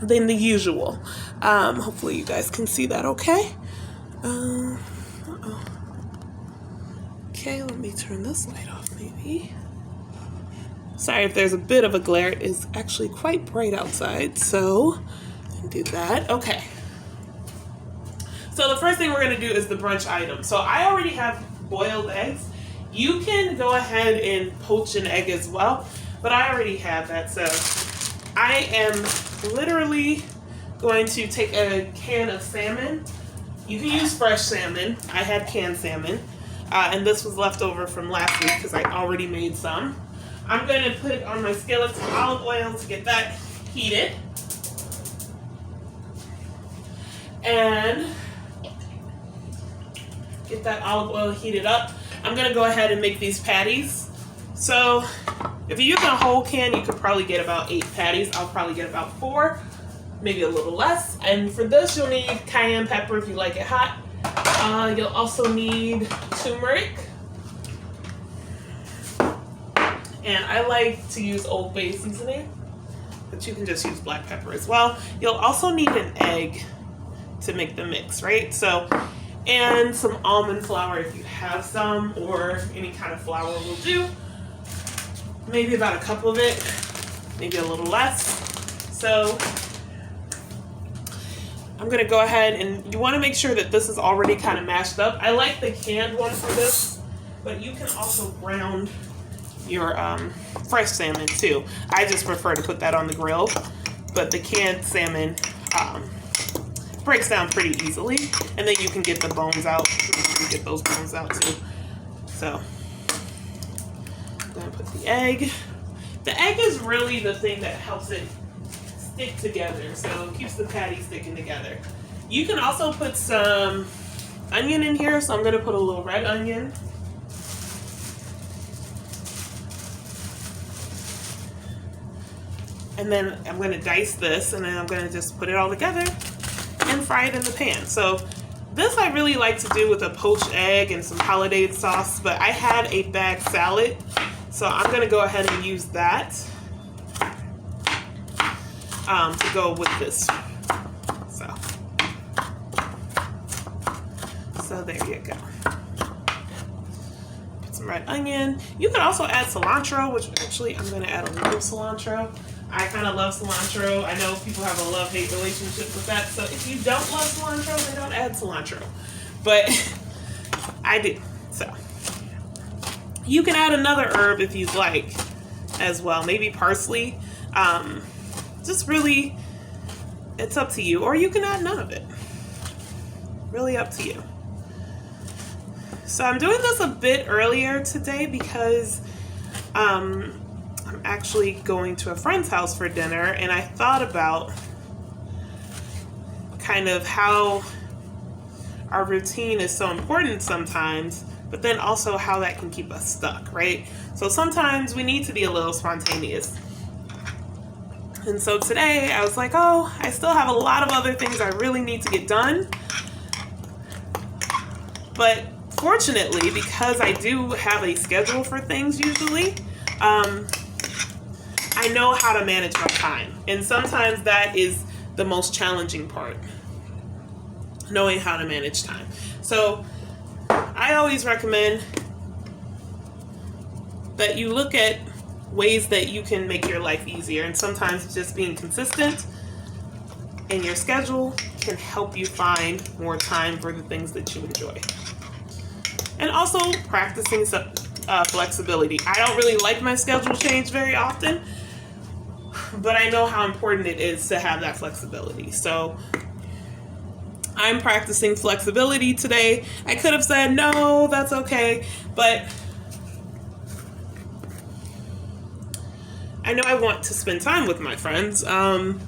than the usual. Hopefully you guys can see that okay. Okay, let me turn this light off maybe. Sorry if there's a bit of a glare. It is actually quite bright outside, so do that. Okay. So the first thing we're going to do is the brunch item. So I already have boiled eggs. You can go ahead and poach an egg as well, but I already have that. So I am literally going to take a can of salmon. You can use fresh salmon. I had canned salmon. And this was left over from last week because I already made some. I'm going to put it on my skillet some olive oil to get that heated. And get that olive oil heated up. I'm going to go ahead and make these patties. So if you're using a whole can, you could probably get about 8 patties. I'll probably get about 4, maybe a little less. And for this, you'll need cayenne pepper if you like it hot. You'll also need turmeric. And I like to use Old Bay seasoning, but you can just use black pepper as well. You'll also need an egg to make the mix, right? So, and some almond flour if you have some, or any kind of flour will do. Maybe about a cup of it, maybe a little less. So I'm gonna go ahead, and you wanna make sure that this is already kind of mashed up. I like the canned one for this, but you can also ground your fresh salmon too. I just prefer to put that on the grill, but the canned salmon breaks down pretty easily, and then you can get the bones out. You can get those bones out too. So I'm gonna put the egg. The egg is really the thing that helps it stick together, so it keeps the patty sticking together. You can also put some onion in here, so I'm gonna put a little red onion. And then I'm going to dice this, and then I'm going to just put it all together and fry it in the pan. So this I really like to do with a poached egg and some hollandaise sauce, but I had a bag salad, so I'm going to go ahead and use that to go with this. So there you go. Put some red onion. You can also add cilantro, which actually I'm going to add a little cilantro. I kind of love cilantro. I know people have a love-hate relationship with that. So if you don't love cilantro, then don't add cilantro. But I do. So you can add another herb if you'd like as well. Maybe parsley. Just really, it's up to you. Or you can add none of it. Really up to you. So I'm doing this a bit earlier today because I'm actually going to a friend's house for dinner, and I thought about kind of how our routine is so important sometimes, but then also how that can keep us stuck, right? So sometimes we need to be a little spontaneous. And so today I was like, oh, I still have a lot of other things I really need to get done. But fortunately, because I do have a schedule for things usually, I know how to manage my time. And sometimes that is the most challenging part, knowing how to manage time. So I always recommend that you look at ways that you can make your life easier. And sometimes just being consistent in your schedule can help you find more time for the things that you enjoy. And also practicing some flexibility. I don't really like my schedule change very often, but I know how important it is to have that flexibility. So I'm practicing flexibility today. I could have said, no, that's okay, but I know I want to spend time with my friends, and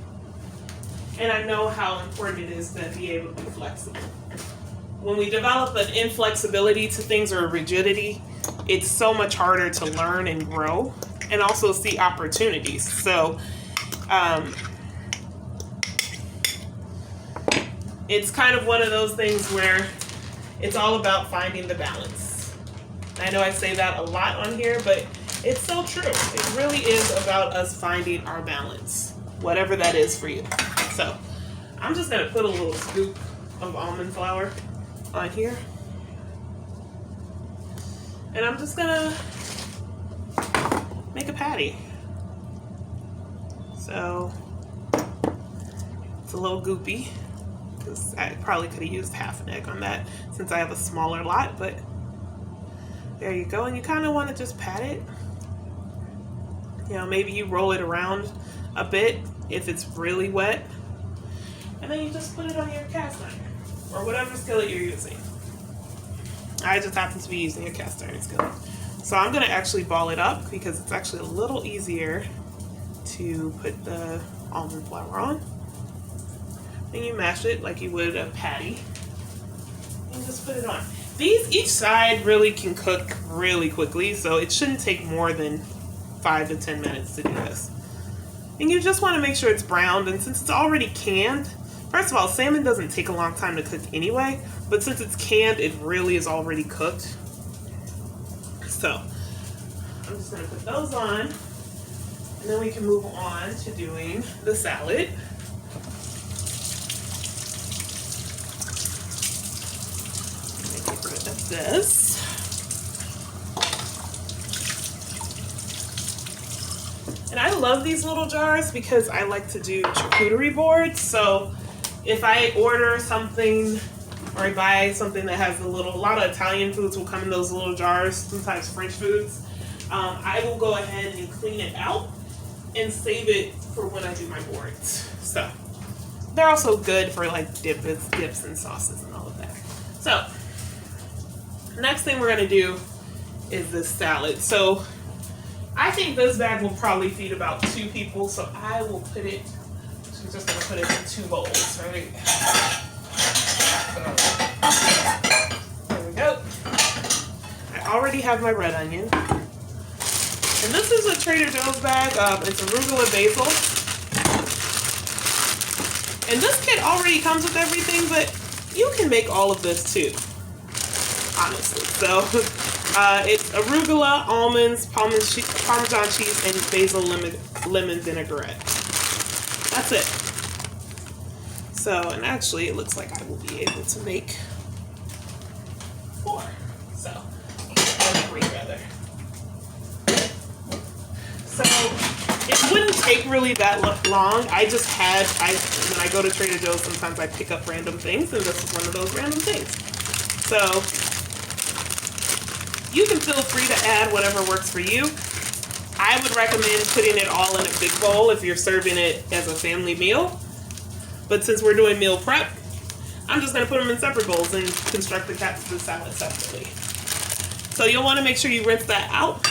I know how important it is to be able to be flexible. When we develop an inflexibility to things or a rigidity, it's so much harder to learn and grow and also see opportunities. So it's kind of one of those things where it's all about finding the balance. I know I say that a lot on here, but it's so true. It really is about us finding our balance, whatever that is for you. So I'm just gonna put a little scoop of almond flour on here. And I'm just gonna make a patty. So it's a little goopy because I probably could have used half an egg on that since I have a smaller lot, but there you go. And you kind of want to just pat it. You know, maybe you roll it around a bit if it's really wet. And then you just put it on your cast iron or whatever skillet you're using. I just happen to be using a cast iron skillet. So I'm gonna actually ball it up because it's actually a little easier to put the almond flour on. Then you mash it like you would a patty and just put it on. These, each side really can cook really quickly, so it shouldn't take more than 5 to 10 minutes to do this. And you just want to make sure it's browned, and since it's already canned, first of all, salmon doesn't take a long time to cook anyway, but since it's canned, it really is already cooked. So I'm just going to put those on, and then we can move on to doing the salad. Get rid of this. And I love these little jars because I like to do charcuterie boards. So if I order something or I buy something that has a lot of Italian foods will come in those little jars, sometimes French foods, I will go ahead and clean it out and save it for when I do my boards. So they're also good for like dips and sauces and all of that. So next thing we're gonna do is this salad. So I think this bag will probably feed about 2 people, so I will put it, I'm just gonna put it in 2 bowls, right? So, there we go. I already have my red onion. And this is a Trader Joe's bag. It's arugula basil. And this kit already comes with everything, but you can make all of this too, honestly. So it's arugula, almonds, Parmesan cheese, and basil lemon vinaigrette. That's it. So, and actually it looks like I will be able to make 4. So, 3 rather. So, it wouldn't take really that long. I just when I go to Trader Joe's, sometimes I pick up random things, and this is one of those random things. So, you can feel free to add whatever works for you. I would recommend putting it all in a big bowl if you're serving it as a family meal. But since we're doing meal prep, I'm just going to put them in separate bowls and construct the salad separately. So you'll want to make sure you rinse that out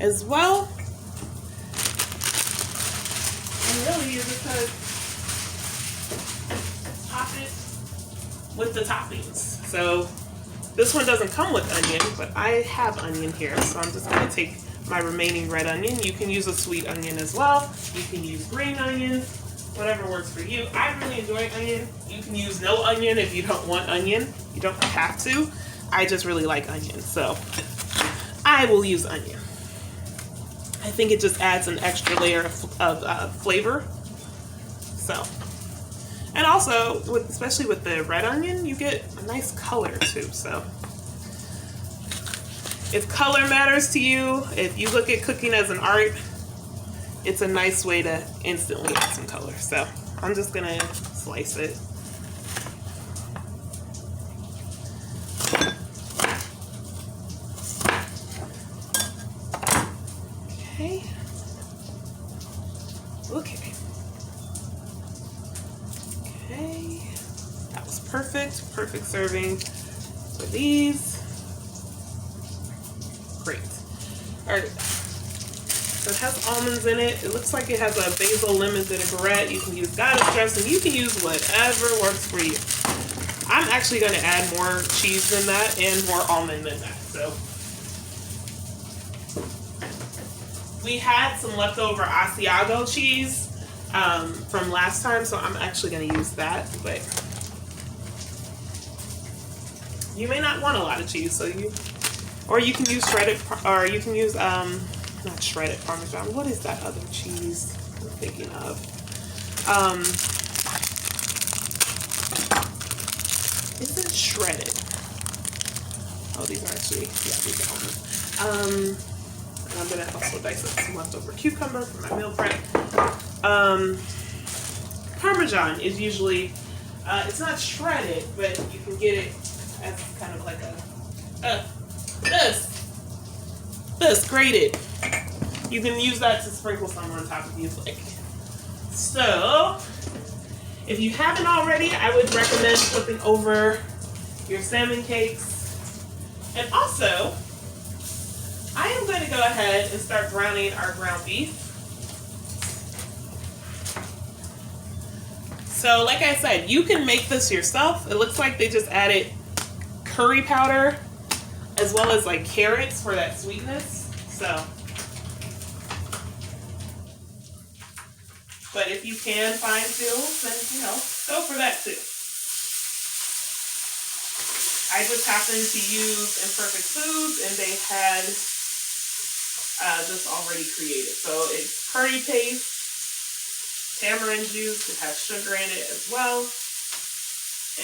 as well. And really, you're just going to top it with the toppings. So this one doesn't come with onion, but I have onion here, so I'm just going to take my remaining red onion. You can use a sweet onion as well. You can use green onion, whatever works for you. I really enjoy onion. You can use no onion if you don't want onion. You don't have to. I just really like onion, so I will use onion. I think it just adds an extra layer of flavor. So, and also, especially with the red onion, you get a nice color too. So, if color matters to you, if you look at cooking as an art, it's a nice way to instantly add some color. So, I'm just gonna slice it. Okay. Okay. Okay. That was perfect. Perfect serving for these. Great. Alright. So it has almonds in it. It looks like it has a basil lemon vinaigrette. You can use goddess dressing. You can use whatever works for you. I'm actually going to add more cheese than that and more almond than that. So we had some leftover Asiago cheese from last time, so I'm actually going to use that. But you may not want a lot of cheese, so or you can use shredded, or you can use not shredded Parmesan. What is that other cheese I'm thinking of? Isn't shredded. Oh, these are actually, yeah, these are almonds. And I'm gonna also dice up some leftover cucumber for my meal prep. Parmesan is usually, it's not shredded, but you can get it as kind of like a, this grated. You can use that to sprinkle some on top if you'd like. So, if you haven't already, I would recommend flipping over your salmon cakes. And also, I am going to go ahead and start browning our ground beef. So, like I said, you can make this yourself. It looks like they just added curry powder as well as like carrots for that sweetness. So, but if you can find dill, then go for that too. I just happened to use Imperfect Foods, and they had this already created. So it's curry paste, tamarind juice. It has sugar in it as well,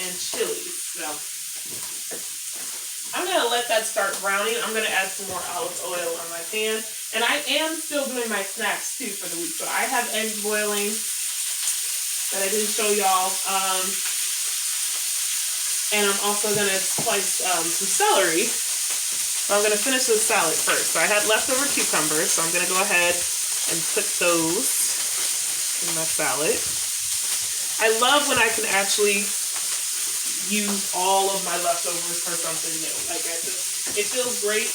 and chilies. So I'm gonna let that start browning. I'm gonna add some more olive oil on my pan, and I am still doing my snacks too for the week. So I have eggs boiling that I didn't show y'all. And I'm also going to slice some celery. So I'm going to finish this salad first. So I had leftover cucumbers, so I'm going to go ahead and put those in my salad. I love when I can actually use all of my leftovers for something new. Like it feels great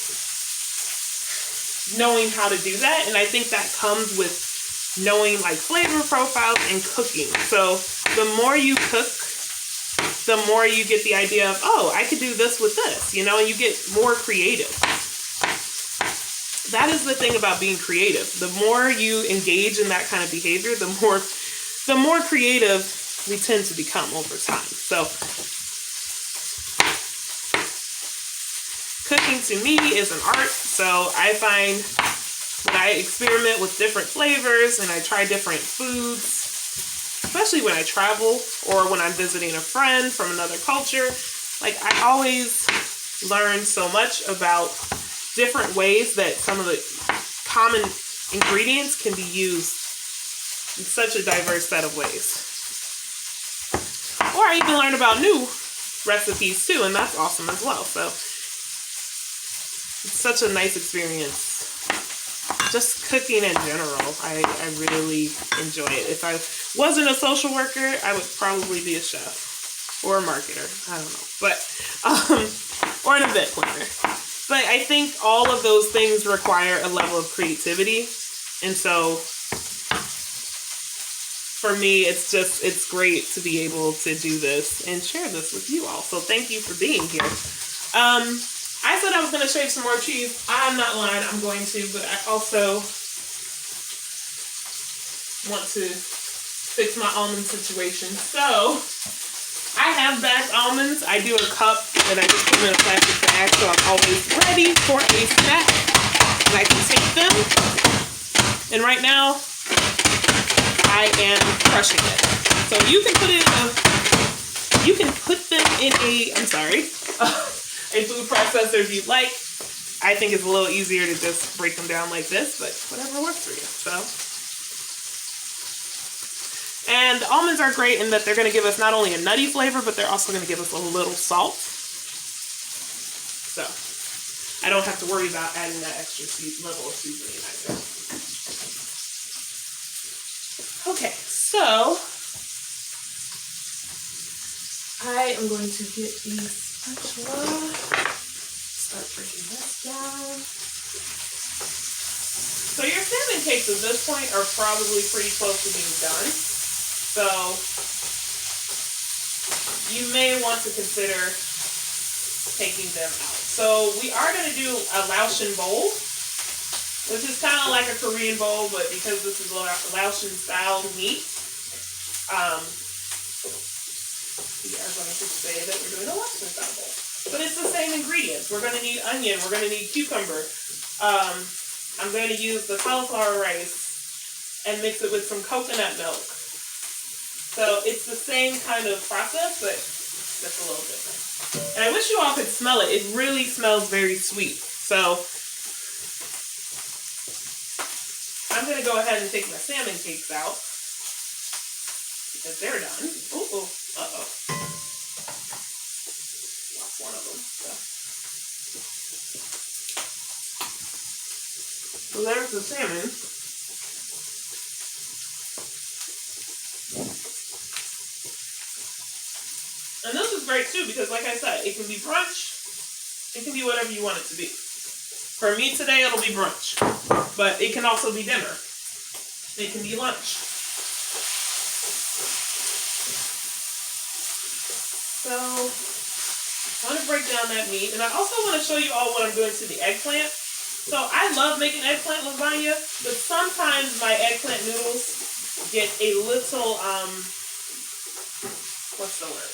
knowing how to do that. And I think that comes with knowing like flavor profiles and cooking. So the more you cook, the more you get the idea of, oh, I could do this with this, and you get more creative. That is the thing about being creative. The more you engage in that kind of behavior, the more creative we tend to become over time. So cooking to me is an art. So I find when I experiment with different flavors and I try different foods, especially when I travel or when I'm visiting a friend from another culture, like I always learn so much about different ways that some of the common ingredients can be used in such a diverse set of ways. Or I even learn about new recipes too, and that's awesome as well. So it's such a nice experience. Just cooking in general, I really enjoy it. If I wasn't a social worker, I would probably be a chef or a marketer. I don't know, but or an event planner. But I think all of those things require a level of creativity, and so for me, it's great to be able to do this and share this with you all. So thank you for being here. I said I was going to shave some more cheese. I'm not lying, I'm going to, but I also want to fix my almond situation. So I have bagged almonds. I do a cup and I just put them in a plastic bag, so I'm always ready for a snack. And I can take them. And right now, I am crushing it. So you can put them in a food processor if you'd like. I think it's a little easier to just break them down like this, but whatever works for you. And almonds are great in that they're going to give us not only a nutty flavor, but they're also going to give us a little salt. So I don't have to worry about adding that extra level of seasoning either. Okay, so I am going to get the spatula, start breaking this down. So your salmon cakes at this point are probably pretty close to being done. So you may want to consider taking them out. So we are going to do a Laotian bowl, which is kind of like a Korean bowl, but because this is Laotian style meat, we are going to say that we're doing a Laotian style bowl. But it's the same ingredients. We're going to need onion. We're going to need cucumber. I'm going to use the cauliflower rice and mix it with some coconut milk. it's the same kind of process, but just a little different. And I wish you all could smell it. It really smells very sweet. So I'm going to go ahead and take my salmon cakes out because they're done. Ooh, uh-oh. Lost one of them. So there's the salmon. And this is great too because, like I said, it can be brunch. It can be whatever you want it to be. For me today, it'll be brunch. But it can also be dinner. It can be lunch. So I want to break down that meat. And I also want to show you all what I'm doing to the eggplant. So I love making eggplant lasagna, but sometimes my eggplant noodles get a little, what's the word?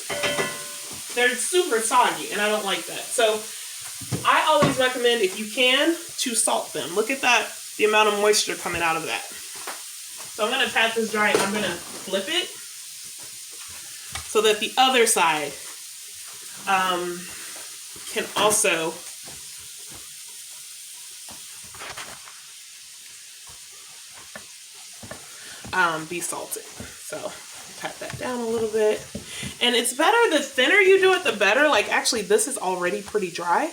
They're super soggy, and I don't like that. So I always recommend, if you can, to salt them. Look at that, the amount of moisture coming out of that. So I'm going to pat this dry, and I'm going to flip it so that the other side can also be salted. So pat that down a little bit. And it's better, the thinner you do it, the better. Like, actually, this is already pretty dry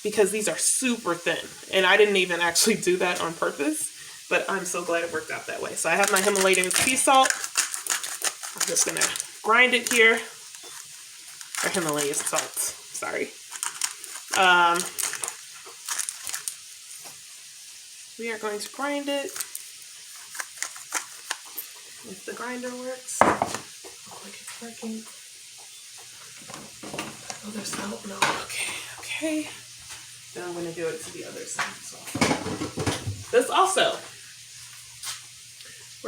because these are super thin. And I didn't even actually do that on purpose, but I'm so glad it worked out that way. So I have my Himalayan sea salt. I'm just gonna grind it here. Or Himalayan salt, sorry. We are going to grind it. If the grinder works. Oh, like it's working. Other side, no, okay. Then I'm gonna do it to the other side as well. This also,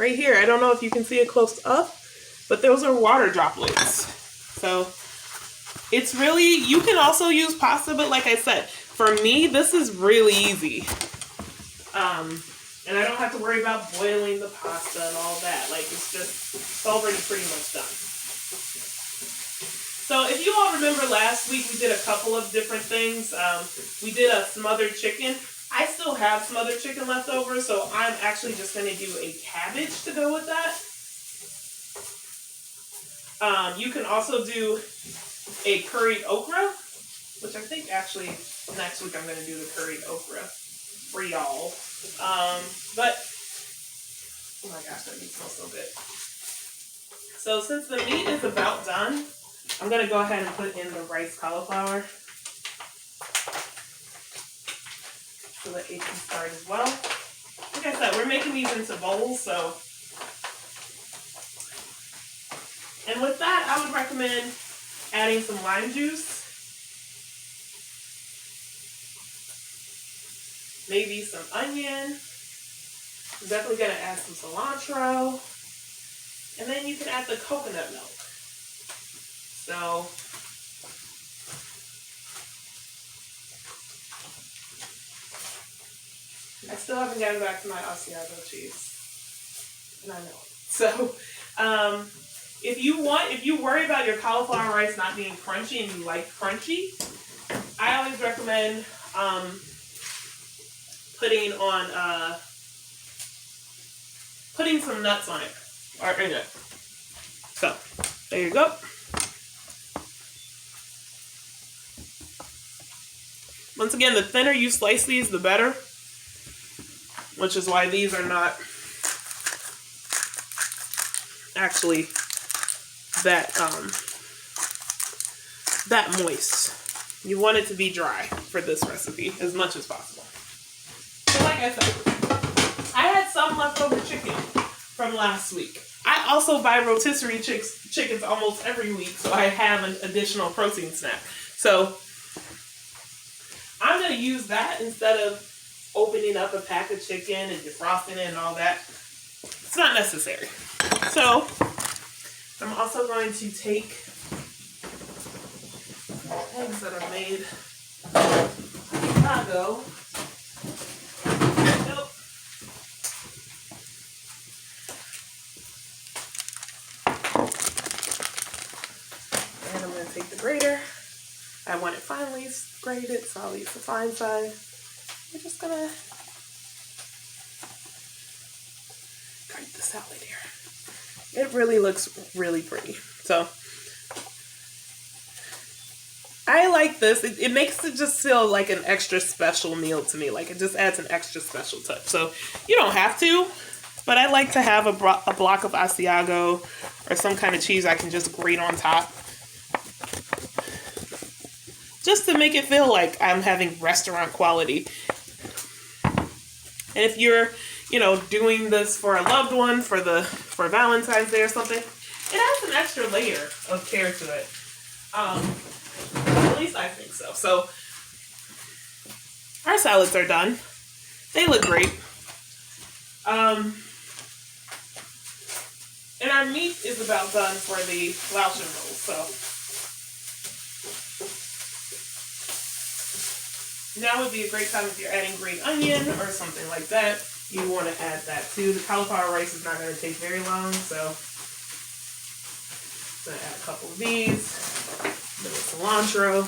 right here, I don't know if you can see it close up, but those are water droplets. So it's really, you can also use pasta, but like I said, for me, this is really easy. And I don't have to worry about boiling the pasta and all that. Like, it's already pretty much done. So if you all remember last week, we did a couple of different things. We did a smothered chicken. I still have smothered chicken left over, so I'm actually just going to do a cabbage to go with that. You can also do a curried okra, which I think actually next week I'm going to do the curried okra for y'all. But, oh my gosh, that meat smells so good. So since the meat is about done, I'm going to go ahead and put in the rice cauliflower so that it can start as well. Like I said, we're making these into bowls, so. And with that, I would recommend adding some lime juice. Maybe some onion. I'm definitely going to add some cilantro. And then you can add the coconut milk. So, I still haven't gotten back to my Asiago cheese. And I know it. So, if you worry about your cauliflower rice not being crunchy and you like crunchy, I always recommend putting some nuts on it, or in it. So, there you go. Once again, the thinner you slice these, the better, which is why these are not actually that moist. You want it to be dry for this recipe as much as possible. So like I said, I had some leftover chicken from last week. I also buy rotisserie chickens almost every week, so I have an additional protein snack. So I'm going to use that instead of opening up a pack of chicken and defrosting it and all that. It's not necessary. So I'm also going to take eggs that are made in Chicago. Nope. take the grater. I want it finely grated, so I'll use the fine side. We're just gonna grate the salad here. It really looks really pretty. So I like this. It makes it just feel like an extra special meal to me. Like it just adds an extra special touch. So you don't have to, but I like to have a block of Asiago or some kind of cheese I can just grate on top. Just to make it feel like I'm having restaurant quality. And if you're, doing this for a loved one for Valentine's Day or something, it adds an extra layer of care to it. At least I think so. So our salads are done. They look great. And our meat is about done for the Laotian rolls. So now would be a great time if you're adding green onion or something like that. You want to add that too. The cauliflower rice is not going to take very long, so I'm going to add a couple of these. A bit of cilantro.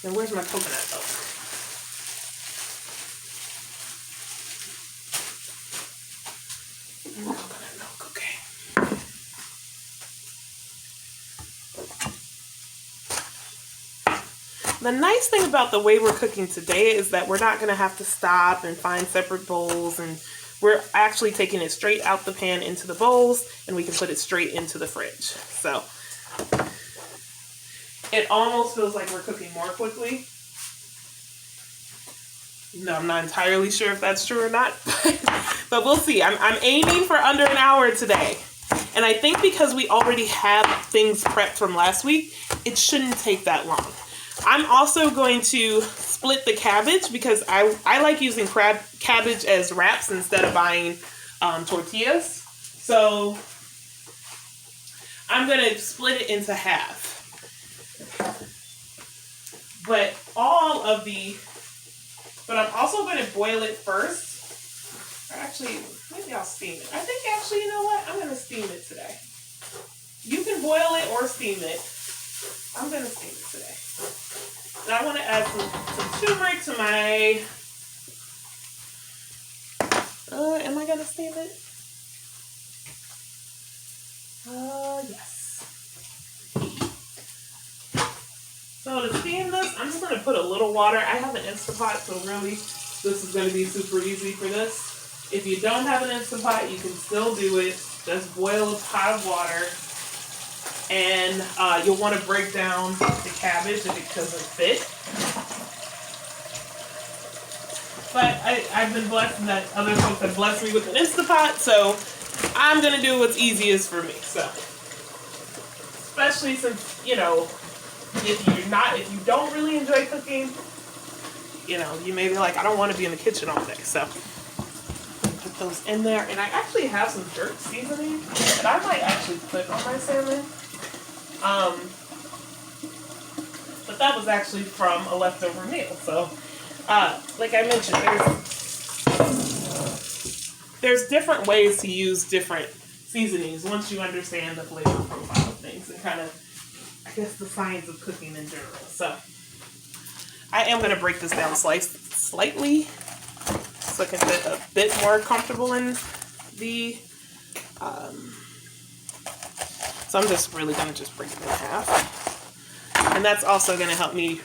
And where's my coconut milk? Coconut milk, okay. The nice thing about the way we're cooking today is that we're not going to have to stop and find separate bowls, and we're actually taking it straight out the pan into the bowls, and we can put it straight into the fridge. So it almost feels like we're cooking more quickly. No, I'm not entirely sure if that's true or not, but we'll see. I'm aiming for under an hour today. And I think because we already have things prepped from last week, it shouldn't take that long. I'm also going to split the cabbage because I like using cabbage as wraps instead of buying tortillas. So I'm going to split it into half. But I'm also going to boil it first. Or actually, maybe I'll steam it. I think actually, you know what? I'm going to steam it today. You can boil it or steam it. I'm going to steam it today. And I want to add some turmeric to my... am I going to steam it? Yes. So to steam this, I'm just going to put a little water. I have an Instapot, so really this is going to be super easy for this. If you don't have an Instapot, you can still do it. Just boil a pot of water. And you'll want to break down the cabbage if it doesn't fit. But I've been blessed in that other folks have blessed me with an Instapot, so I'm going to do what's easiest for me. So, especially since, if you don't really enjoy cooking, you may be like, I don't want to be in the kitchen all day. So, put those in there. And I actually have some jerk seasoning that I might actually put on my salmon. But that was actually from a leftover meal. So, like I mentioned, there's different ways to use different seasonings once you understand the flavor profile of things and kind of, I guess, the science of cooking in general. So, I am going to break this down slightly so I can get a bit more comfortable in the... So I'm just really going to just break it in half. And that's also going to help me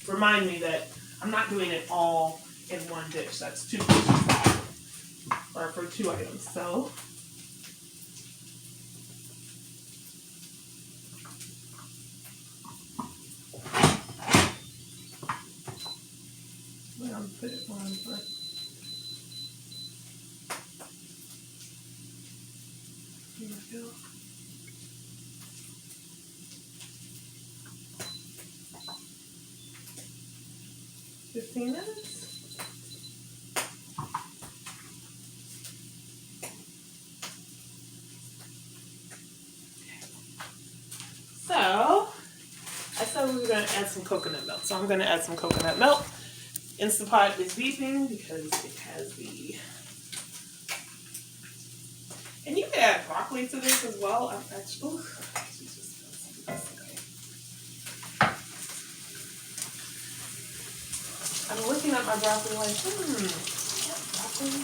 remind me that I'm not doing it all in one dish. That's 2 dishes or for 2 items. So I'm going to put it on first. Here we go. Minutes. So, I said we were going to add some coconut milk. So I'm going to add some coconut milk. Instapot is beeping because it has the... And you can add broccoli to this as well. I'm actually... Okay. looking at my broccoli like, broccoli.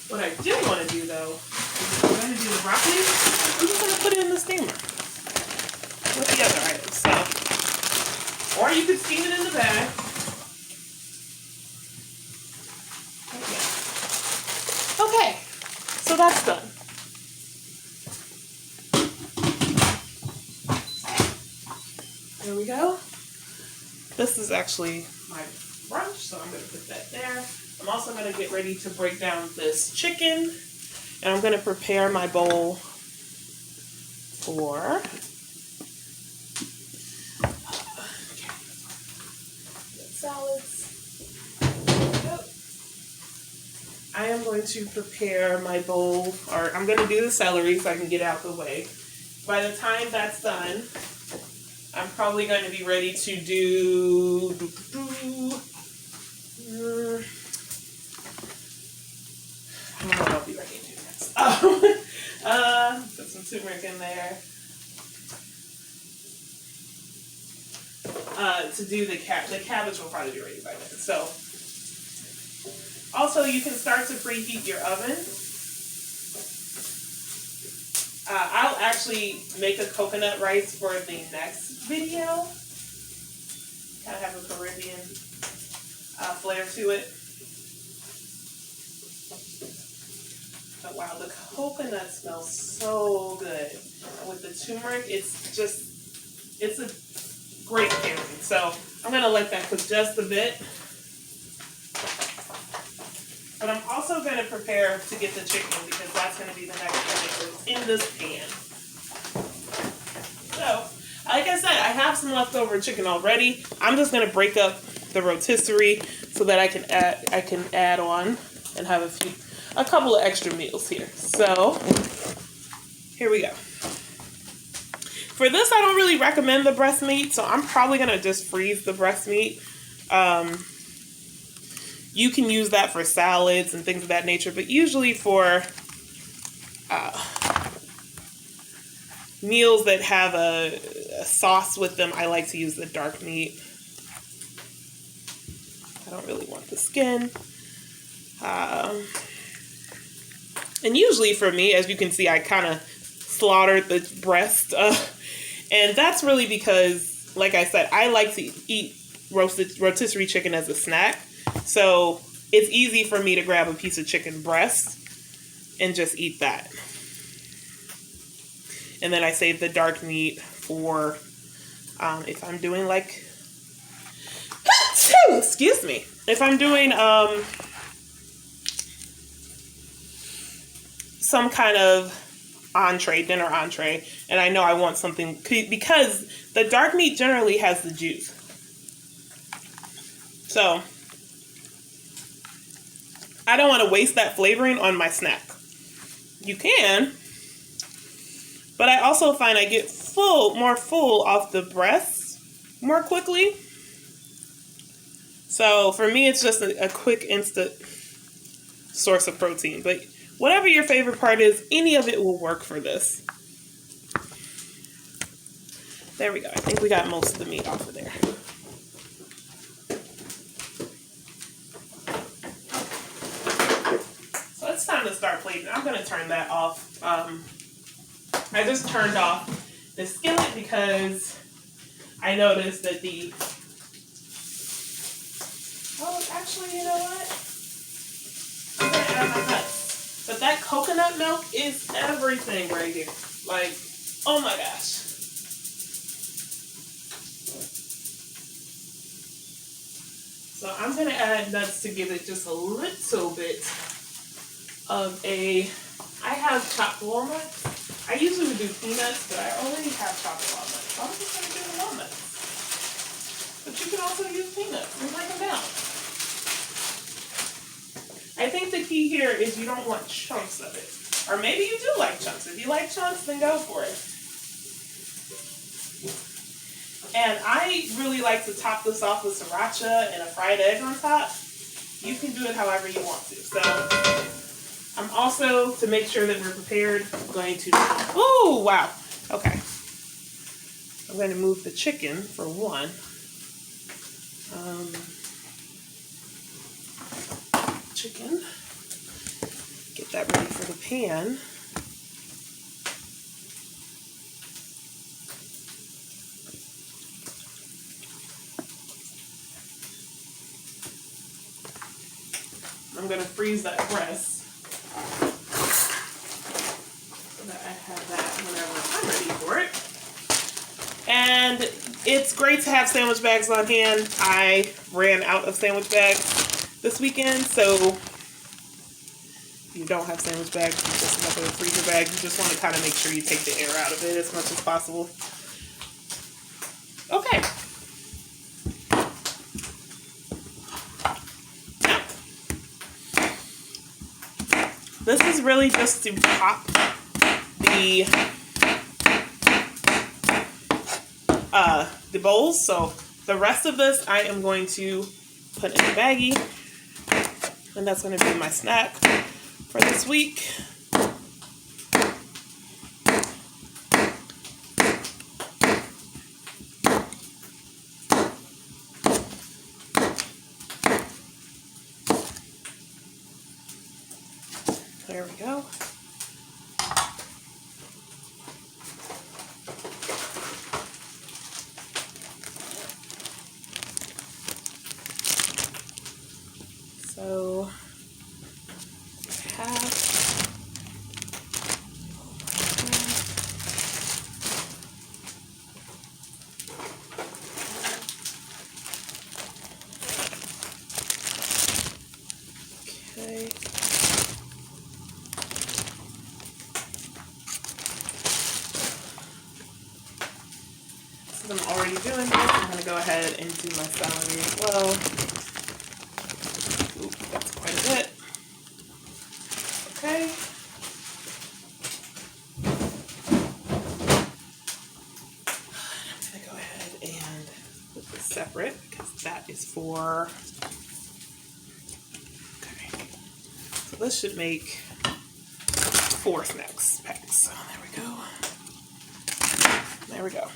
What I do want to do though, is if I'm going to do the broccoli, I'm just going to put it in the steamer with the other items. So, or you could steam it in the bag. Okay, so that's done. There we go. This is actually my brunch, so I'm going to put that there. I'm also going to get ready to break down this chicken, and I'm going to prepare my bowl for salads. I am going to prepare my bowl, or I'm going to do the celery so I can get out the way. By the time that's done, I'm probably going to be ready to do I don't know what I'll be ready to do next. Put some turmeric in there. To do the cabbage will probably be ready by then. So, also you can start to preheat your oven. I'll actually make a coconut rice for the next video. Kind of have a Caribbean flair to it. But wow, the coconut smells so good. And with the turmeric, it's a great pairing. So I'm going to let that cook just a bit. But I'm also going to prepare to get the chicken because that's going to be the next thing that goes in this pan. So, like I said, I have some leftover chicken already. I'm just going to break up the rotisserie so that I can add on and have a couple of extra meals here. So, here we go. For this, I don't really recommend the breast meat, so I'm probably going to just freeze the breast meat. You can use that for salads and things of that nature, but usually for meals that have a sauce with them, I like to use the dark meat. I don't really want the skin. And usually for me, as you can see, I kind of slaughtered the breast. And that's really because, like I said, I like to eat rotisserie chicken as a snack. So it's easy for me to grab a piece of chicken breast and just eat that. And then I save the dark meat for if I'm doing like, excuse me, if I'm doing some kind of dinner entree, and I know I want something, because the dark meat generally has the juice. So I don't want to waste that flavoring on my snack. You can, but I also find I get more full off the breasts more quickly. So for me, it's just a quick, instant source of protein. But whatever your favorite part is, any of it will work for this. There we go. I think we got most of the meat off of there. So it's time to start plating. I'm going to turn that off. I just turned off the skillet because I noticed that actually, you know what? I'm going to add my nuts. But that coconut milk is everything right here. Like, oh my gosh. So I'm going to add nuts to give it just a little bit of I have chopped walnuts. I usually would do peanuts, but I already have chopped walnuts. So I'm just going to do the walnuts. But you can also use peanuts and break them down. I think the key here is you don't want chunks of it. Or maybe you do like chunks. If you like chunks, then go for it. And I really like to top this off with sriracha and a fried egg on top. You can do it however you want to. So I'm also, to make sure that we're prepared, going to, oh, wow. Okay. I'm going to move the chicken for one. chicken. Get that ready for the pan. I'm going to freeze that breast so that I have that whenever I'm ready for it. And it's great to have sandwich bags on hand. I ran out of sandwich bags this weekend, so if you don't have sandwich bags, you just have a freezer bag. You just want to kind of make sure you take the air out of it as much as possible. Okay. This is really just to pop the bowls. So the rest of this I am going to put in a baggie, and that's going to be my snack for this week. There we go. So I have okay. Since I'm already doing this, I'm going to go ahead and do my celery as well. Ooh, that's quite a bit. Okay. I'm going to go ahead and put this separate because that is for... Okay. So this should make 4 snacks packs. So there we go. There we go.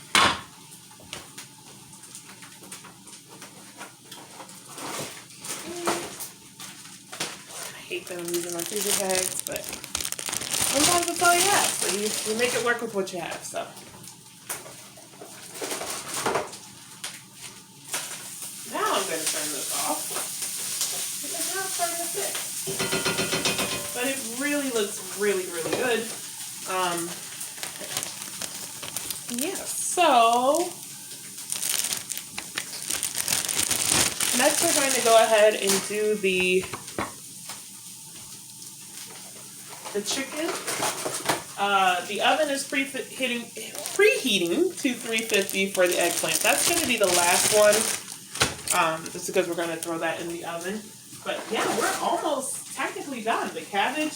I hate that I'm using my freezer bags, but sometimes that's all you have. So you make it work with what you have. So now I'm going to turn this off because now it's starting to stick. But it really looks really, really good. Yeah, so next we're going to go ahead and do the chicken. The oven is preheating to 350 for the eggplant. That's going to be the last one, just because we're going to throw that in the oven. But yeah, we're almost technically done. The cabbage